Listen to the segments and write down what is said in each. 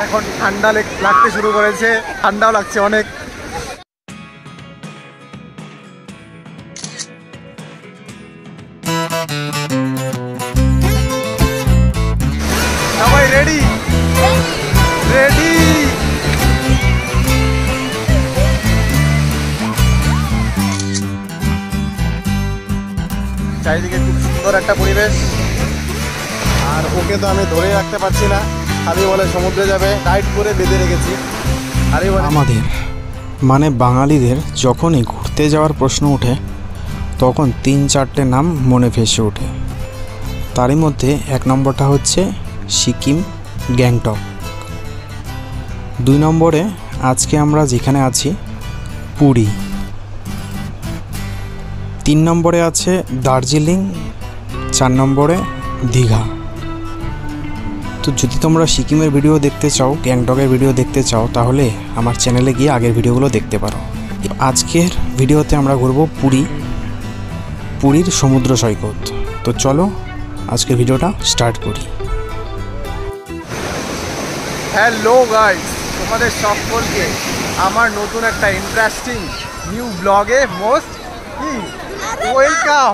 এখন ঠান্ডা লাগতে শুরু করেছে, ঠান্ডাও লাগছে অনেক। সবাই রেডি রেডি। চারিদিকে খুব সুন্দর একটা পরিবেশ, আর ওকে তো আমি ধরে রাখতে পারছি না, খালি বলে সমুদ্রে যাবে, টাইট করে বেঁধে রেখেছি। আরে আমাদের মানে বাঙালিদের যখনই ঘুরতে যাওয়ার প্রশ্ন ওঠে তখন 3-4টে নাম মনে ভেসে ওঠে। তারই মধ্যে 1 নম্বরটা হচ্ছে সিকিম, গ্যাংটক। 2 নম্বরে আজকে আমরা যেখানে আছি পুরী। 3 নম্বরে আছে দার্জিলিং, 4 নম্বরে দীঘা। তো যদি তোমরা সিকিমের ভিডিও দেখতে চাও, গ্যাংটকের ভিডিও দেখতে চাও, তাহলে আমার চ্যানেলে গিয়ে আগের ভিডিওগুলো দেখতে পারো। আজকের ভিডিওতে আমরা ঘুরবো পুরীর সমুদ্র সৈকত। তো চলো আজকের ভিডিওটা স্টার্ট করি। হ্যালো গাইস, তোমাদের সকলকে আমার নতুন একটা ইন্টারেস্টিং নিউ ব্লগে মোস্ট ওয়েলকাম।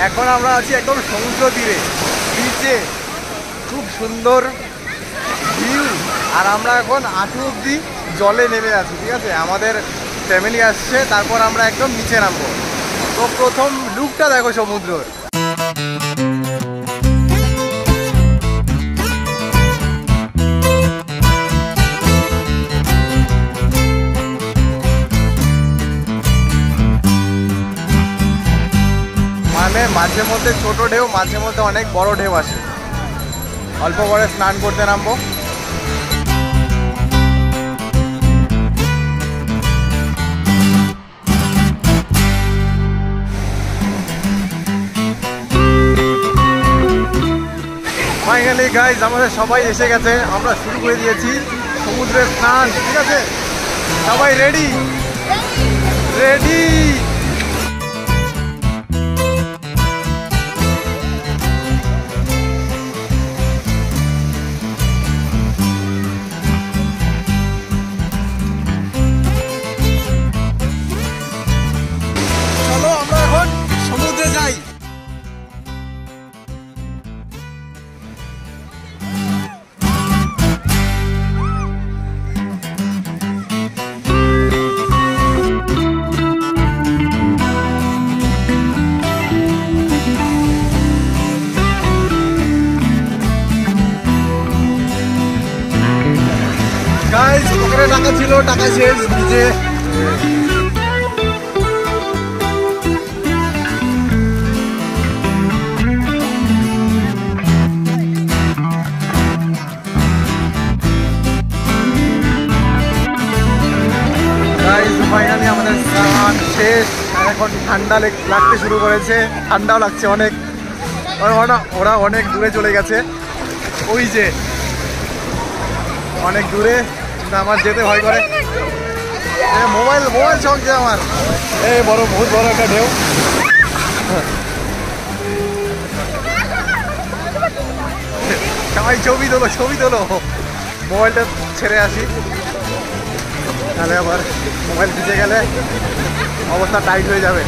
এখন আমরা আছি একদম সমুদ্র তীরে, বিচে, খুব সুন্দর ভিউ। আর আমরা এখন হাঁটু অব্দি জলে নেমে আছি, ঠিক আছে? আমাদের ফ্যামিলি আসছে, তারপর আমরা একদম নিচে নামবো। তো প্রথম লুকটা দেখো সমুদ্রর। মানে মাঝে মধ্যে ছোট ঢেউ, মাঝে মধ্যে অনেক বড় ঢেউ আসে। অল্প করে স্নান করতে নামবো। ফাইনালি গাইজ আমাদের সবাই এসে গেছে, আমরা শুরু করে দিয়েছি সমুদ্রের স্নান, ঠিক আছে? সবাই রেডি রেডি। চলো আমরা এখন সমুদ্রে যাই। গাইস ওখানে টাকা ছিল, টাকা শেষ নিচে। ফাইনালি আমাদের স্নান শেষ, আর এখন ঠান্ডা লাগতে শুরু করেছে, ঠান্ডাও লাগছে অনেক। ওরা অনেক দূরে চলে গেছে, ওই যে অনেক দূরে, কিন্তু আমার যেতে ভয় করে। মোবাইল চলছে আমার। এই বহুত বড় একটা ঢেউ। সবাই ছবি তোলো। মোবাইলটা ছেড়ে আসি, তাহলে আবার মোবাইল ভিজে গেলে অবস্থা টাইট হয়ে যাবে।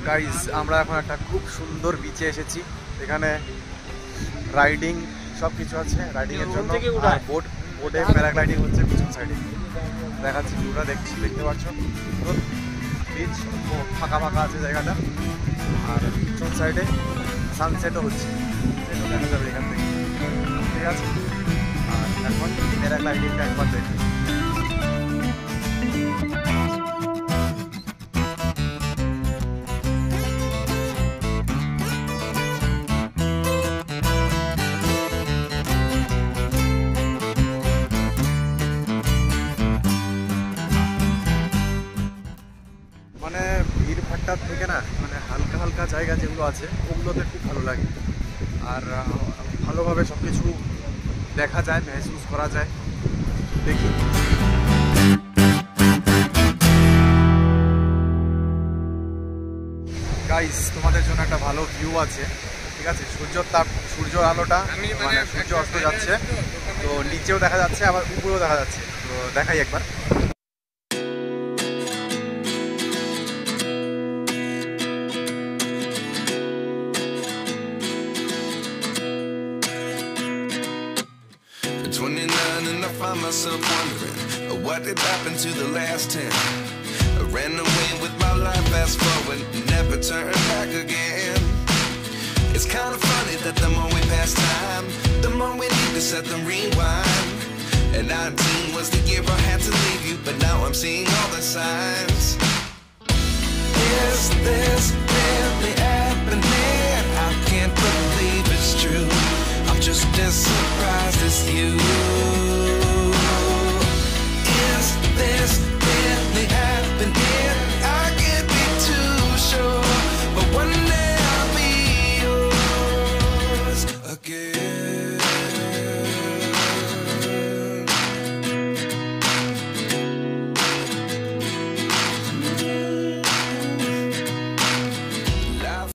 গাইস আমরা এখন একটা খুব সুন্দর বিচে এসেছি, এখানে রাইডিং সব কিছু আছে, রাইডিংয়ের জন্য। বোটে প্যারাগ্লাইডিং হচ্ছে পিছন সাইডে, দেখাচ্ছি ভিউটা, দেখতে পাচ্ছ বিচ ফাঁকা আছে জায়গাটা, আর পিছন সাইডে সানসেটও হচ্ছে, সেটাও দেখা যাবে এখান থেকে, ঠিক আছে? আর এখন প্যারাগ্লাইডিংটা একবার দেখি। মানে ভিড় ভাট্টার থেকে না, মানে হালকা হালকা জায়গা যেগুলো আছে ওগুলোতে খুব ভালো লাগে, আর ভালোভাবে সব কিছু দেখা যায়, মেহসুস করা যায়। দেখি। গাইস তোমাদের জন্য একটা ভালো ভিউ আছে, ঠিক আছে? সূর্য আলোটা মানে সূর্য অস্ত যাচ্ছে, তো নিচেও দেখা যাচ্ছে আবার উপরেও দেখা যাচ্ছে, তো দেখাই একবার। And I find myself wondering what did happen to the last 10. I ran away with my life, fast forward, never turn back again. It's kind of funny that the more we pass time, the more we need to set the rewind. And 19 was the year I had to leave you, but now I'm seeing all the signs. Is this really happening? I can't believe it's true. I'm just as surprised as you.